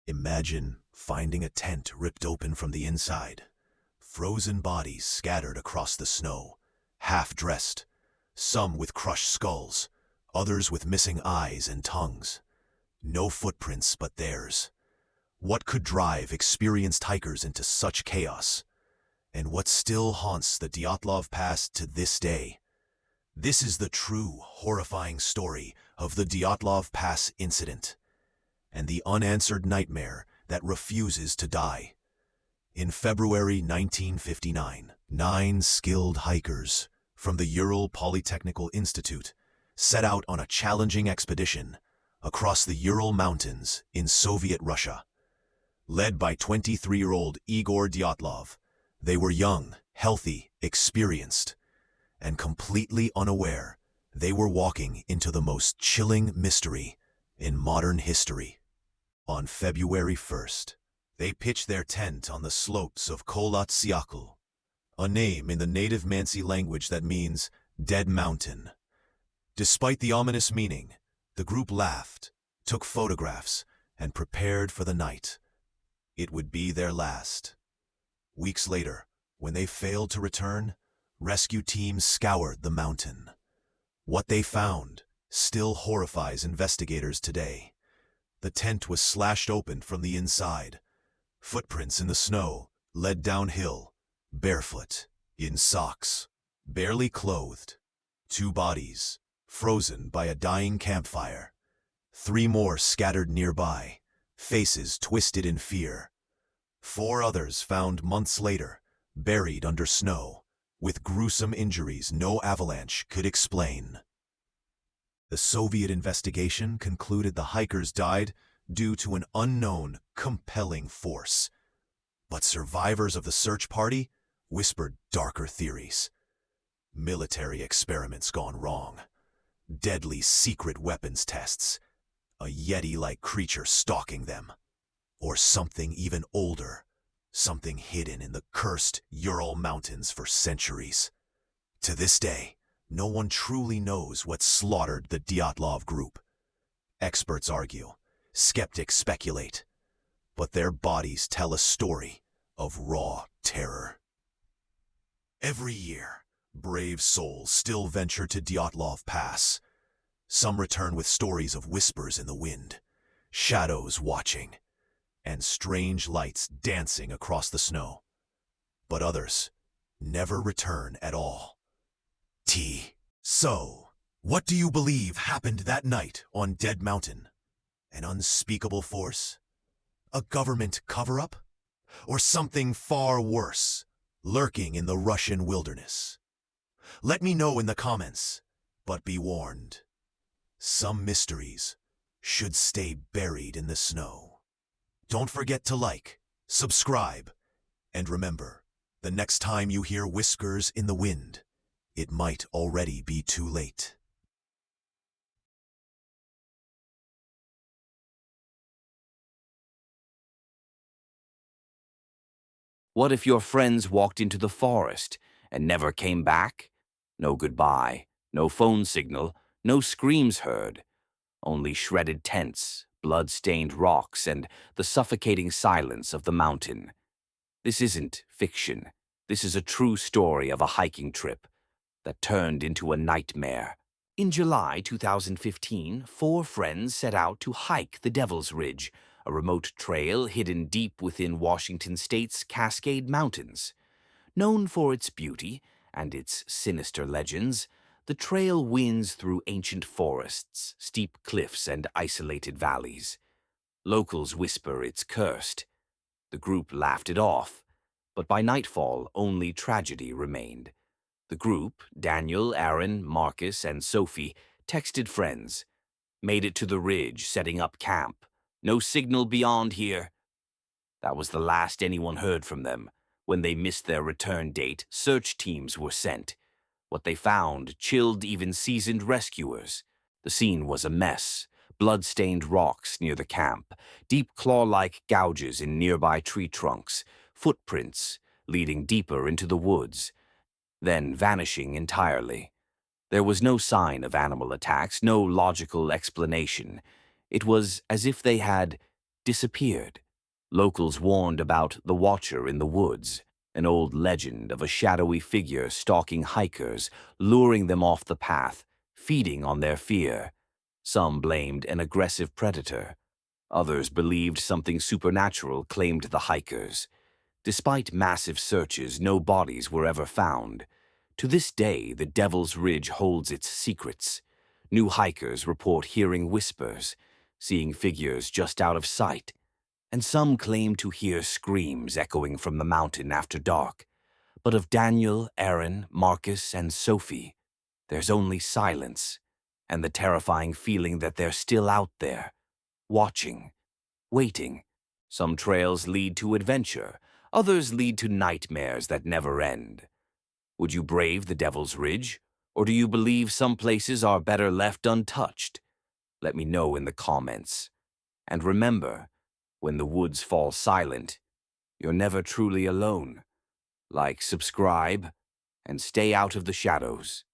Imagine finding a tent ripped open from the inside, frozen bodies scattered across the snow, half-dressed, some with crushed skulls, others with missing eyes and tongues. No footprints but theirs. What could drive experienced hikers into such chaos? And what still haunts the Dyatlov Pass to this day? This is the true, horrifying story of the Dyatlov Pass incident, and the unanswered nightmare that refuses to die. In February 1959, 9 skilled hikers from the Ural Polytechnical Institute set out on a challenging expedition across the Ural Mountains in Soviet Russia. Led by 23-year-old Igor Dyatlov, they were young, healthy, experienced, and completely unaware they were walking into the most chilling mystery in modern history. On February 1st, they pitched their tent on the slopes of Kholat-Syakhl, a name in the native Mansi language that means dead mountain. Despite the ominous meaning, the group laughed, took photographs, and prepared for the night. It would be their last. Weeks later, when they failed to return, rescue teams scoured the mountain. What they found still horrifies investigators today. The tent was slashed open from the inside. Footprints in the snow led downhill, barefoot, in socks, barely clothed. 2 bodies, frozen by a dying campfire. 3 more scattered nearby, faces twisted in fear. 4 others found months later, buried under snow, with gruesome injuries no avalanche could explain. The Soviet investigation concluded the hikers died due to an unknown, compelling force. But survivors of the search party whispered darker theories. Military experiments gone wrong. Deadly secret weapons tests. A Yeti-like creature stalking them. Or something even older. Something hidden in the cursed Ural Mountains for centuries. To this day, no one truly knows what slaughtered the Dyatlov group. Experts argue, skeptics speculate, but their bodies tell a story of raw terror. Every year, brave souls still venture to Dyatlov Pass. Some return with stories of whispers in the wind, shadows watching, and strange lights dancing across the snow. But others never return at all. So, what do you believe happened that night on Dead Mountain? An unspeakable force? A government cover-up? Or something far worse, lurking in the Russian wilderness? Let me know in the comments, but be warned. Some mysteries should stay buried in the snow. Don't forget to like, subscribe, and remember, the next time you hear whiskers in the wind, it might already be too late. What if your friends walked into the forest and never came back? No goodbye, no phone signal, no screams heard. Only shredded tents, blood-stained rocks, and the suffocating silence of the mountain. This isn't fiction. This is a true story of a hiking trip that turned into a nightmare. In July 2015, 4 friends set out to hike the Devil's Ridge, a remote trail hidden deep within Washington state's Cascade Mountains. Known for its beauty and its sinister legends, the trail winds through ancient forests, steep cliffs, and isolated valleys. Locals whisper it's cursed. The group laughed it off, but by nightfall, only tragedy remained. The group, Daniel, Aaron, Marcus, and Sophie, texted friends. Made it to the ridge, setting up camp. No signal beyond here. That was the last anyone heard from them. When they missed their return date, search teams were sent. What they found chilled even seasoned rescuers. The scene was a mess. Blood-stained rocks near the camp, deep claw-like gouges in nearby tree trunks, footprints leading deeper into the woods, then vanishing entirely. There was no sign of animal attacks, no logical explanation. It was as if they had disappeared. Locals warned about the Watcher in the woods, an old legend of a shadowy figure stalking hikers, luring them off the path, feeding on their fear. Some blamed an aggressive predator. Others believed something supernatural claimed the hikers. Despite massive searches, no bodies were ever found. To this day, the Devil's Ridge holds its secrets. New hikers report hearing whispers, seeing figures just out of sight, and some claim to hear screams echoing from the mountain after dark. But of Daniel, Aaron, Marcus, and Sophie, there's only silence, and the terrifying feeling that they're still out there, watching, waiting. Some trails lead to adventure, others lead to nightmares that never end. Would you brave the Devil's Ridge, or do you believe some places are better left untouched? Let me know in the comments. And remember, when the woods fall silent, you're never truly alone. Like, subscribe, and stay out of the shadows.